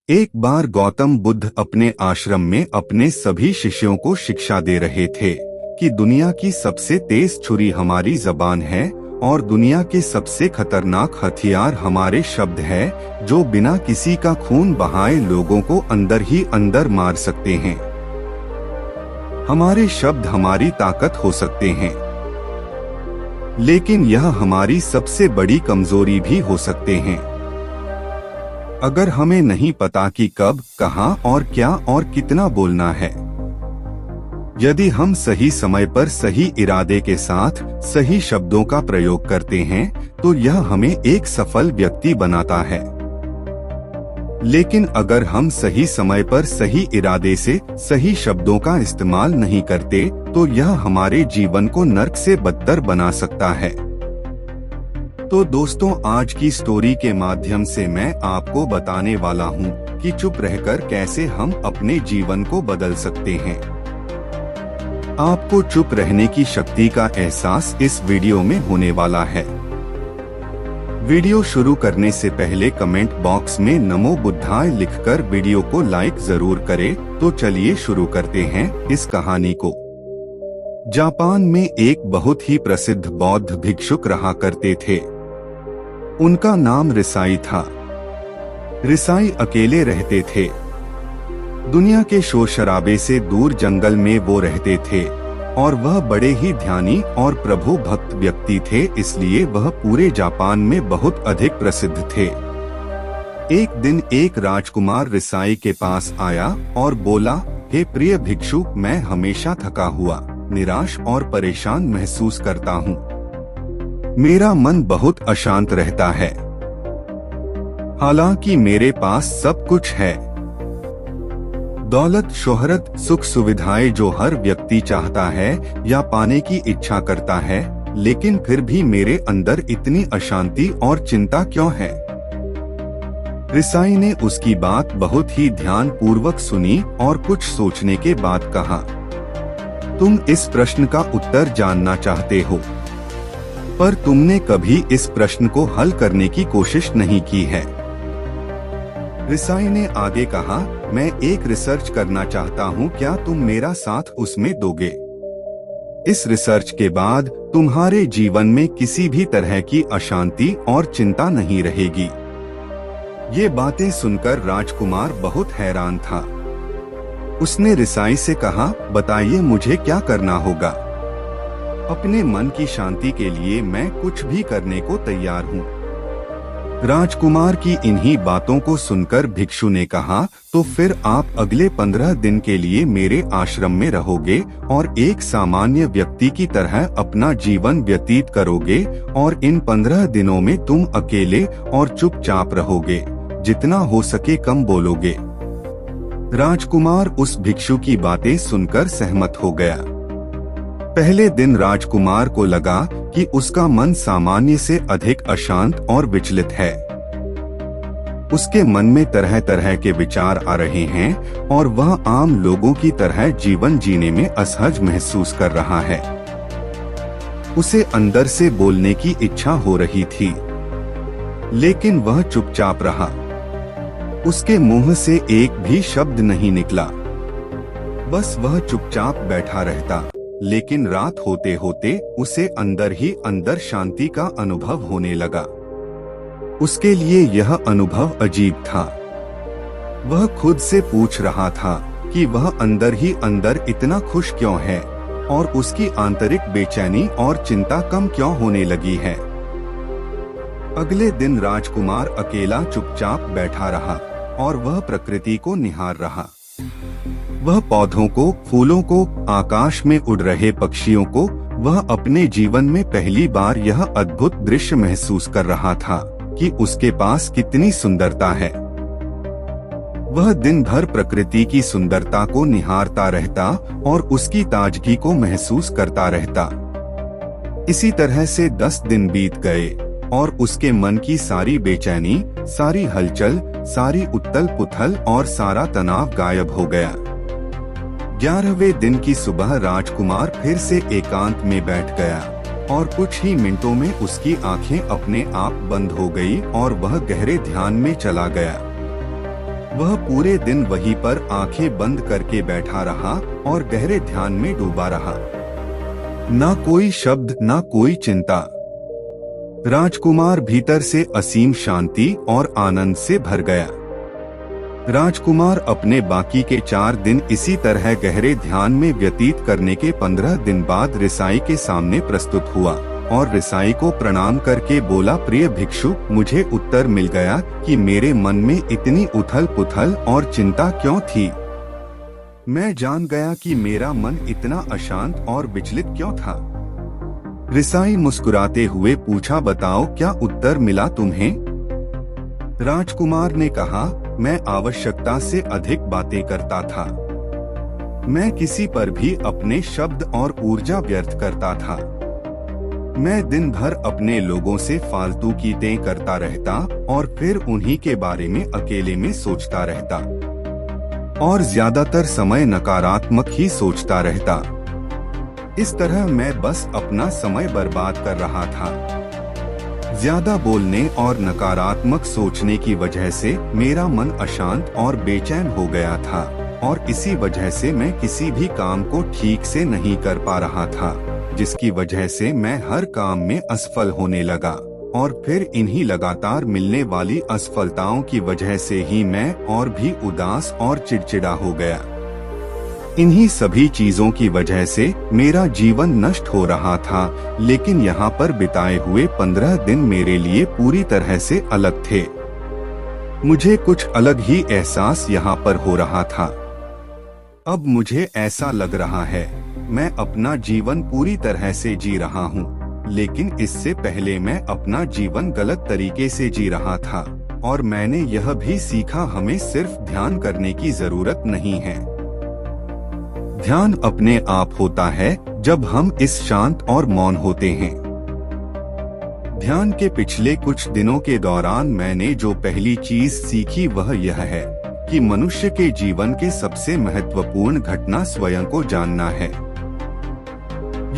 एक बार गौतम बुद्ध अपने आश्रम में अपने सभी शिष्यों को शिक्षा दे रहे थे कि दुनिया की सबसे तेज छुरी हमारी जबान है और दुनिया के सबसे खतरनाक हथियार हमारे शब्द है, जो बिना किसी का खून बहाए लोगों को अंदर ही अंदर मार सकते हैं। हमारे शब्द हमारी ताकत हो सकते हैं, लेकिन यह हमारी सबसे बड़ी कमजोरी भी हो सकते हैं। अगर हमें नहीं पता कि कब, कहां और क्या और कितना बोलना है, यदि हम सही समय पर सही इरादे के साथ सही शब्दों का प्रयोग करते हैं तो यह हमें एक सफल व्यक्ति बनाता है। लेकिन अगर हम सही समय पर सही इरादे से सही शब्दों का इस्तेमाल नहीं करते तो यह हमारे जीवन को नर्क से बदतर बना सकता है। तो दोस्तों, आज की स्टोरी के माध्यम से मैं आपको बताने वाला हूँ कि चुप रहकर कैसे हम अपने जीवन को बदल सकते हैं। आपको चुप रहने की शक्ति का एहसास इस वीडियो में होने वाला है। वीडियो शुरू करने से पहले कमेंट बॉक्स में नमो बुद्धाय लिखकर वीडियो को लाइक जरूर करें। तो चलिए शुरू करते हैं इस कहानी को। जापान में एक बहुत ही प्रसिद्ध बौद्ध भिक्षुक रहा करते थे। उनका नाम रिसाई था। रिसाई अकेले रहते थे। दुनिया के शोर शराबे से दूर जंगल में वो रहते थे और वह बड़े ही ध्यानी और प्रभु भक्त व्यक्ति थे, इसलिए वह पूरे जापान में बहुत अधिक प्रसिद्ध थे। एक दिन एक राजकुमार रिसाई के पास आया और बोला, हे प्रिय भिक्षु, मैं हमेशा थका हुआ, निराश और परेशान महसूस करता हूँ। मेरा मन बहुत अशांत रहता है। हालांकि मेरे पास सब कुछ है, दौलत, शोहरत, सुख सुविधाएं जो हर व्यक्ति चाहता है या पाने की इच्छा करता है, लेकिन फिर भी मेरे अंदर इतनी अशांति और चिंता क्यों है? रिसाई ने उसकी बात बहुत ही ध्यान पूर्वक सुनी और कुछ सोचने के बाद कहा, तुम इस प्रश्न का उत्तर जानना चाहते हो, पर तुमने कभी इस प्रश्न को हल करने की कोशिश नहीं की है। रिसाई ने आगे कहा, मैं एक रिसर्च करना चाहता हूँ, क्या तुम मेरा साथ उसमें दोगे? इस रिसर्च के बाद तुम्हारे जीवन में किसी भी तरह की अशांति और चिंता नहीं रहेगी। ये बातें सुनकर राजकुमार बहुत हैरान था। उसने रिसाई से कहा, बताइए मुझे क्या करना होगा? अपने मन की शांति के लिए मैं कुछ भी करने को तैयार हूँ। राजकुमार की इन्हीं बातों को सुनकर भिक्षु ने कहा, तो फिर आप अगले 15 दिन के लिए मेरे आश्रम में रहोगे और एक सामान्य व्यक्ति की तरह अपना जीवन व्यतीत करोगे और इन 15 दिनों में तुम अकेले और चुपचाप रहोगे, जितना हो सके कम बोलोगे। राजकुमार उस भिक्षु की बातें सुनकर सहमत हो गया। पहले दिन राजकुमार को लगा कि उसका मन सामान्य से अधिक अशांत और विचलित है। उसके मन में तरह तरह के विचार आ रहे हैं और वह आम लोगों की तरह जीवन जीने में असहज महसूस कर रहा है। उसे अंदर से बोलने की इच्छा हो रही थी, लेकिन वह चुपचाप रहा। उसके मुंह से एक भी शब्द नहीं निकला, बस वह चुपचाप बैठा रहता। लेकिन रात होते होते उसे अंदर ही अंदर शांति का अनुभव होने लगा। उसके लिए यह अनुभव अजीब था। वह खुद से पूछ रहा था कि वह अंदर ही अंदर इतना खुश क्यों है और उसकी आंतरिक बेचैनी और चिंता कम क्यों होने लगी है। अगले दिन राजकुमार अकेला चुपचाप बैठा रहा और वह प्रकृति को निहार रहा। वह पौधों को, फूलों को, आकाश में उड़ रहे पक्षियों को, वह अपने जीवन में पहली बार यह अद्भुत दृश्य महसूस कर रहा था कि उसके पास कितनी सुंदरता है। वह दिन भर प्रकृति की सुंदरता को निहारता रहता और उसकी ताजगी को महसूस करता रहता। इसी तरह से 10 दिन बीत गए और उसके मन की सारी बेचैनी, सारी हलचल, सारी उथल पुथल और सारा तनाव गायब हो गया। 11वें दिन की सुबह राजकुमार फिर से एकांत में बैठ गया और कुछ ही मिनटों में उसकी आंखें अपने आप बंद हो गई और वह गहरे ध्यान में चला गया। वह पूरे दिन वहीं पर आंखें बंद करके बैठा रहा और गहरे ध्यान में डूबा रहा। ना कोई शब्द, ना कोई चिंता। राजकुमार भीतर से असीम शांति और आनंद से भर गया। राजकुमार अपने बाकी के 4 दिन इसी तरह गहरे ध्यान में व्यतीत करने के 15 दिन बाद रिसाई के सामने प्रस्तुत हुआ और रिसाई को प्रणाम करके बोला, प्रिय भिक्षु, मुझे उत्तर मिल गया कि मेरे मन में इतनी उथल पुथल और चिंता क्यों थी। मैं जान गया कि मेरा मन इतना अशांत और विचलित क्यों था। रिसाई मुस्कुराते हुए पूछा, बताओ क्या उत्तर मिला तुम्हें? राजकुमार ने कहा, मैं आवश्यकता से अधिक बातें करता था। मैं किसी पर भी अपने शब्द और ऊर्जा व्यर्थ करता था। मैं दिन भर अपने लोगों से फालतू की बातें करता रहता और फिर उन्हीं के बारे में अकेले में सोचता रहता और ज्यादातर समय नकारात्मक ही सोचता रहता। इस तरह मैं बस अपना समय बर्बाद कर रहा था। ज्यादा बोलने और नकारात्मक सोचने की वजह से मेरा मन अशांत और बेचैन हो गया था और इसी वजह से मैं किसी भी काम को ठीक से नहीं कर पा रहा था, जिसकी वजह से मैं हर काम में असफल होने लगा और फिर इन्हीं लगातार मिलने वाली असफलताओं की वजह से ही मैं और भी उदास और चिड़चिड़ा हो गया। इन्हीं सभी चीजों की वजह से मेरा जीवन नष्ट हो रहा था, लेकिन यहाँ पर बिताए हुए 15 दिन मेरे लिए पूरी तरह से अलग थे। मुझे कुछ अलग ही एहसास यहाँ पर हो रहा था। अब मुझे ऐसा लग रहा है मैं अपना जीवन पूरी तरह से जी रहा हूँ, लेकिन इससे पहले मैं अपना जीवन गलत तरीके से जी रहा था और मैंने यह भी सीखा, हमें सिर्फ ध्यान करने की जरूरत नहीं है। ध्यान अपने आप होता है जब हम इस शांत और मौन होते हैं। ध्यान के पिछले कुछ दिनों के दौरान मैंने जो पहली चीज सीखी वह यह है कि मनुष्य के जीवन के सबसे महत्वपूर्ण घटना स्वयं को जानना है।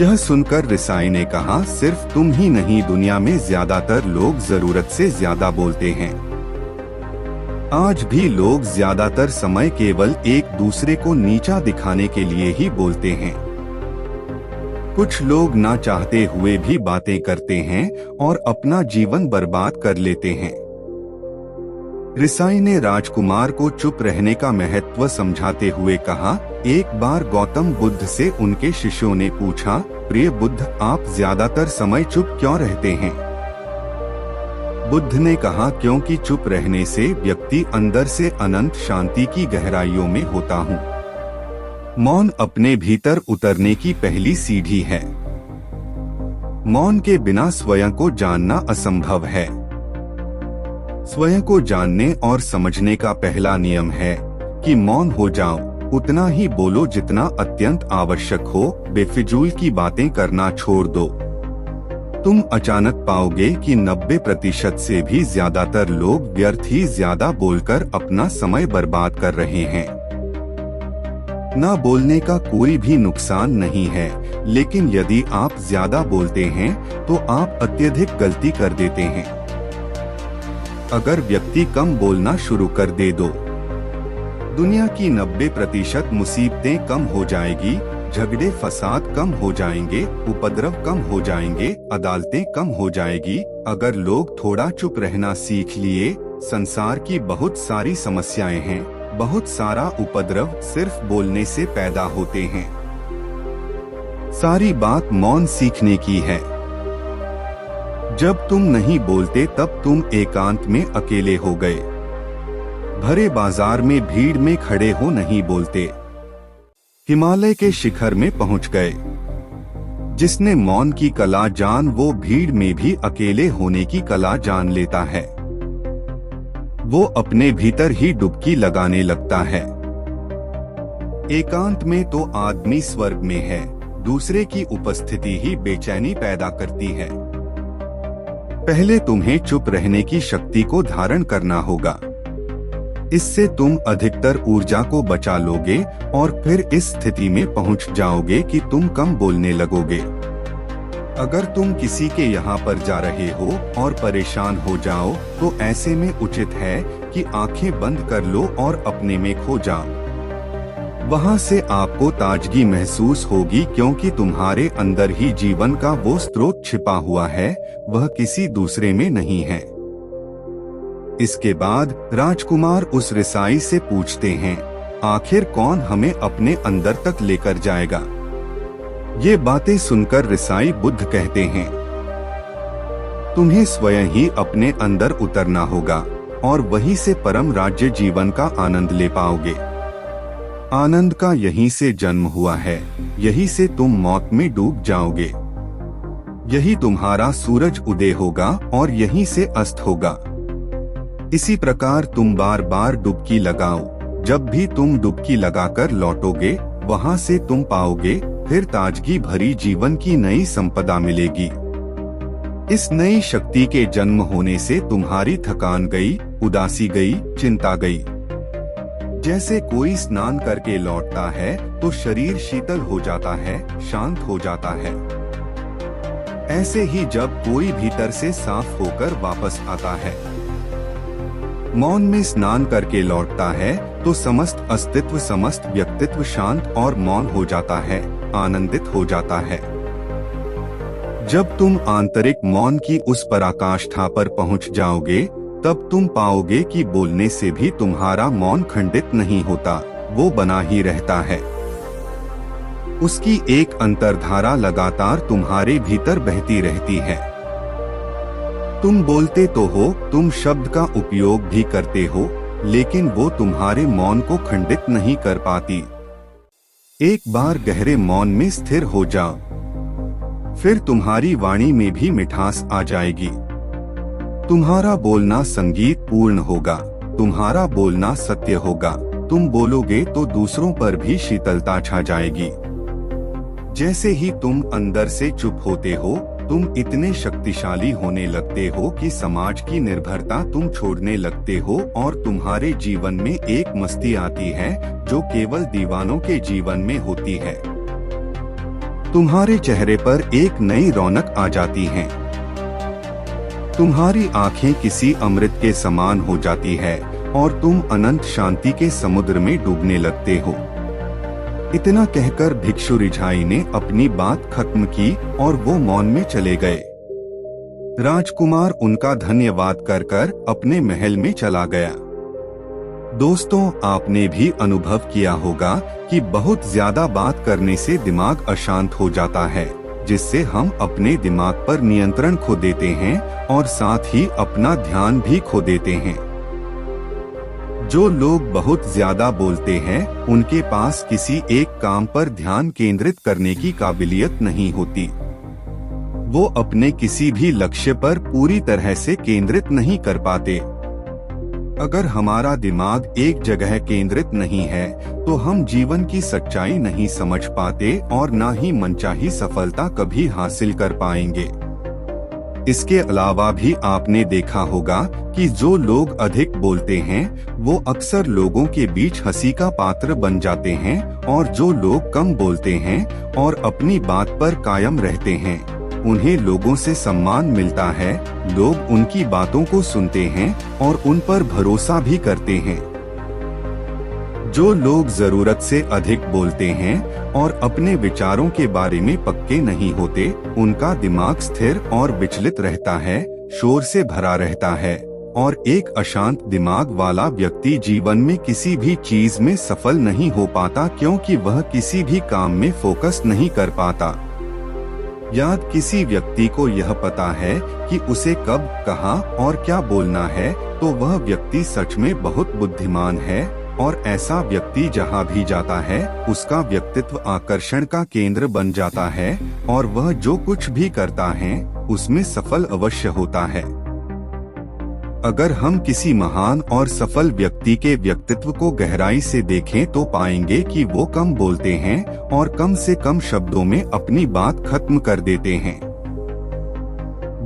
यह सुनकर रिसाई ने कहा, सिर्फ तुम ही नहीं, दुनिया में ज्यादातर लोग जरूरत से ज्यादा बोलते हैं। आज भी लोग ज्यादातर समय केवल एक दूसरे को नीचा दिखाने के लिए ही बोलते हैं। कुछ लोग ना चाहते हुए भी बातें करते हैं और अपना जीवन बर्बाद कर लेते हैं। रिसाई ने राजकुमार को चुप रहने का महत्व समझाते हुए कहा, एक बार गौतम बुद्ध से उनके शिष्यों ने पूछा, प्रिय बुद्ध, आप ज्यादातर समय चुप क्यों रहते हैं? बुद्ध ने कहा, क्योंकि चुप रहने से व्यक्ति अंदर से अनंत शांति की गहराइयों में होता हूँ। मौन अपने भीतर उतरने की पहली सीढ़ी है। मौन के बिना स्वयं को जानना असंभव है। स्वयं को जानने और समझने का पहला नियम है कि मौन हो जाओ, उतना ही बोलो जितना अत्यंत आवश्यक हो, बेफिजूल की बातें करना छोड़ दो। तुम अचानक पाओगे कि 90% से भी ज्यादातर लोग व्यर्थ ही ज्यादा बोलकर अपना समय बर्बाद कर रहे हैं। ना बोलने का कोई भी नुकसान नहीं है, लेकिन यदि आप ज्यादा बोलते हैं तो आप अत्यधिक गलती कर देते हैं। अगर व्यक्ति कम बोलना शुरू कर दे दो, दुनिया की 90% मुसीबतें कम हो जाएगी, झगड़े फसाद कम हो जाएंगे, उपद्रव कम हो जाएंगे, अदालतें कम हो जाएगी। अगर लोग थोड़ा चुप रहना सीख लिए, संसार की बहुत सारी समस्याएं हैं, बहुत सारा उपद्रव सिर्फ बोलने से पैदा होते हैं। सारी बात मौन सीखने की है। जब तुम नहीं बोलते तब तुम एकांत में अकेले हो गए, भरे बाजार में भीड़ में खड़े हो नहीं बोलते, हिमालय के शिखर में पहुंच गए। जिसने मौन की कला जान, वो भीड़ में भी अकेले होने की कला जान लेता है। वो अपने भीतर ही डुबकी लगाने लगता है। एकांत में तो आदमी स्वर्ग में है, दूसरे की उपस्थिति ही बेचैनी पैदा करती है। पहले तुम्हें चुप रहने की शक्ति को धारण करना होगा। इससे तुम अधिकतर ऊर्जा को बचा लोगे और फिर इस स्थिति में पहुंच जाओगे कि तुम कम बोलने लगोगे। अगर तुम किसी के यहाँ पर जा रहे हो और परेशान हो जाओ तो ऐसे में उचित है कि आंखें बंद कर लो और अपने में खो जाओ। वहां से आपको ताजगी महसूस होगी, क्योंकि तुम्हारे अंदर ही जीवन का वो स्रोत छिपा हुआ है, वह किसी दूसरे में नहीं है। इसके बाद राजकुमार उस रिसाई से पूछते हैं, आखिर कौन हमें अपने अंदर तक लेकर जाएगा? ये बातें सुनकर रिसाई बुद्ध कहते हैं, तुम्हें स्वयं ही अपने अंदर उतरना होगा और वहीं से परम राज्य जीवन का आनंद ले पाओगे। आनंद का यहीं से जन्म हुआ है, यहीं से तुम मौत में डूब जाओगे। यही तुम्हारा सूरज उदय होगा और यहीं से अस्त होगा। इसी प्रकार तुम बार बार डुबकी लगाओ। जब भी तुम डुबकी लगाकर लौटोगे, वहां से तुम पाओगे फिर ताजगी भरी जीवन की नई संपदा मिलेगी। इस नई शक्ति के जन्म होने से तुम्हारी थकान गई, उदासी गई, चिंता गई। जैसे कोई स्नान करके लौटता है तो शरीर शीतल हो जाता है, शांत हो जाता है। ऐसे ही जब कोई भीतर से साफ होकर वापस आता है, मौन में स्नान करके लौटता है, तो समस्त अस्तित्व, समस्त व्यक्तित्व शांत और मौन हो जाता है, आनंदित हो जाता है। जब तुम आंतरिक मौन की उस पराकाष्ठा पर पहुंच जाओगे, तब तुम पाओगे कि बोलने से भी तुम्हारा मौन खंडित नहीं होता, वो बना ही रहता है। उसकी एक अंतर्धारा लगातार तुम्हारे भीतर बहती रहती है। तुम बोलते तो हो, तुम शब्द का उपयोग भी करते हो, लेकिन वो तुम्हारे मौन को खंडित नहीं कर पाती। एक बार गहरे मौन में स्थिर हो जाओ, फिर तुम्हारी वाणी में भी मिठास आ जाएगी। तुम्हारा बोलना संगीत पूर्ण होगा, तुम्हारा बोलना सत्य होगा। तुम बोलोगे तो दूसरों पर भी शीतलता छा जाएगी। जैसे ही तुम अंदर से चुप होते हो, तुम इतने शक्तिशाली होने लगते हो कि समाज की निर्भरता तुम छोड़ने लगते हो और तुम्हारे जीवन में एक मस्ती आती है जो केवल दीवानों के जीवन में होती है। तुम्हारे चेहरे पर एक नई रौनक आ जाती है। तुम्हारी आंखें किसी अमृत के समान हो जाती है और तुम अनंत शांति के समुद्र में डूबने लगते हो। इतना कहकर भिक्षु रिझाई ने अपनी बात खत्म की और वो मौन में चले गए। राजकुमार उनका धन्यवाद कर कर अपने महल में चला गया। दोस्तों, आपने भी अनुभव किया होगा कि बहुत ज्यादा बात करने से दिमाग अशांत हो जाता है, जिससे हम अपने दिमाग पर नियंत्रण खो देते हैं और साथ ही अपना ध्यान भी खो देते हैं। जो लोग बहुत ज्यादा बोलते हैं, उनके पास किसी एक काम पर ध्यान केंद्रित करने की काबिलियत नहीं होती। वो अपने किसी भी लक्ष्य पर पूरी तरह से केंद्रित नहीं कर पाते। अगर हमारा दिमाग एक जगह केंद्रित नहीं है, तो हम जीवन की सच्चाई नहीं समझ पाते और ना ही मनचाही सफलता कभी हासिल कर पाएंगे। इसके अलावा भी आपने देखा होगा कि जो लोग अधिक बोलते हैं, वो अक्सर लोगों के बीच हंसी का पात्र बन जाते हैं, और जो लोग कम बोलते हैं और अपनी बात पर कायम रहते हैं, उन्हें लोगों से सम्मान मिलता है। लोग उनकी बातों को सुनते हैं और उन पर भरोसा भी करते हैं। जो लोग जरूरत से अधिक बोलते हैं और अपने विचारों के बारे में पक्के नहीं होते, उनका दिमाग स्थिर और विचलित रहता है, शोर से भरा रहता है, और एक अशांत दिमाग वाला व्यक्ति जीवन में किसी भी चीज में सफल नहीं हो पाता, क्योंकि वह किसी भी काम में फोकस नहीं कर पाता। याद किसी व्यक्ति को यह पता है कि उसे कब, कहां और क्या बोलना है, तो वह व्यक्ति सच में बहुत बुद्धिमान है, और ऐसा व्यक्ति जहां भी जाता है, उसका व्यक्तित्व आकर्षण का केंद्र बन जाता है और वह जो कुछ भी करता है, उसमें सफल अवश्य होता है। अगर हम किसी महान और सफल व्यक्ति के व्यक्तित्व को गहराई से देखें, तो पाएंगे कि वो कम बोलते हैं और कम से कम शब्दों में अपनी बात खत्म कर देते हैं।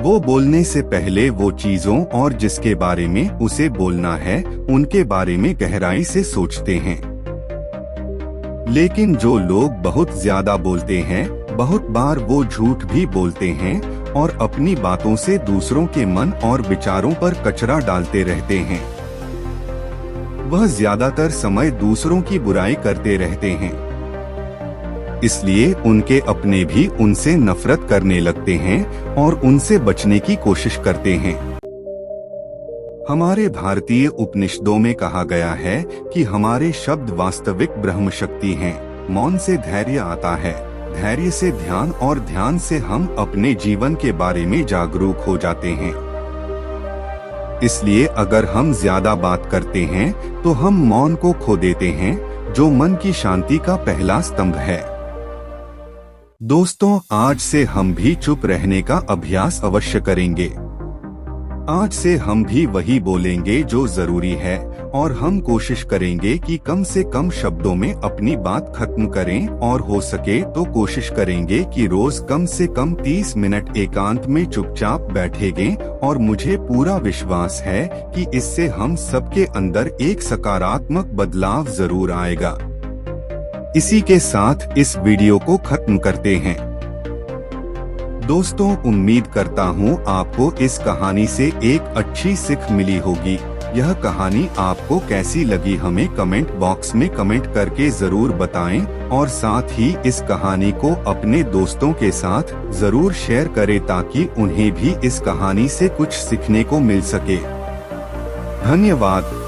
वो बोलने से पहले वो चीजों और जिसके बारे में उसे बोलना है, उनके बारे में गहराई से सोचते हैं। लेकिन जो लोग बहुत ज्यादा बोलते हैं, बहुत बार वो झूठ भी बोलते हैं और अपनी बातों से दूसरों के मन और विचारों पर कचरा डालते रहते हैं। वह ज्यादातर समय दूसरों की बुराई करते रहते हैं। इसलिए उनके अपने भी उनसे नफरत करने लगते हैं और उनसे बचने की कोशिश करते हैं। हमारे भारतीय उपनिषदों में कहा गया है कि हमारे शब्द वास्तविक ब्रह्म शक्ति हैं। मौन से धैर्य आता है, धैर्य से ध्यान और ध्यान से हम अपने जीवन के बारे में जागरूक हो जाते हैं। इसलिए अगर हम ज्यादा बात करते हैं तो हम मौन को खो देते हैं, जो मन की शांति का पहला स्तंभ है। दोस्तों, आज से हम भी चुप रहने का अभ्यास अवश्य करेंगे। आज से हम भी वही बोलेंगे जो जरूरी है और हम कोशिश करेंगे कि कम से कम शब्दों में अपनी बात खत्म करें और हो सके तो कोशिश करेंगे कि रोज कम से कम 30 मिनट एकांत में चुपचाप बैठेंगे और मुझे पूरा विश्वास है कि इससे हम सबके अंदर एक सकारात्मक बदलाव जरूर आएगा। इसी के साथ इस वीडियो को खत्म करते हैं। दोस्तों, उम्मीद करता हूँ आपको इस कहानी से एक अच्छी सीख मिली होगी। यह कहानी आपको कैसी लगी हमें कमेंट बॉक्स में कमेंट करके जरूर बताएं और साथ ही इस कहानी को अपने दोस्तों के साथ जरूर शेयर करें ताकि उन्हें भी इस कहानी से कुछ सीखने को मिल सके। धन्यवाद।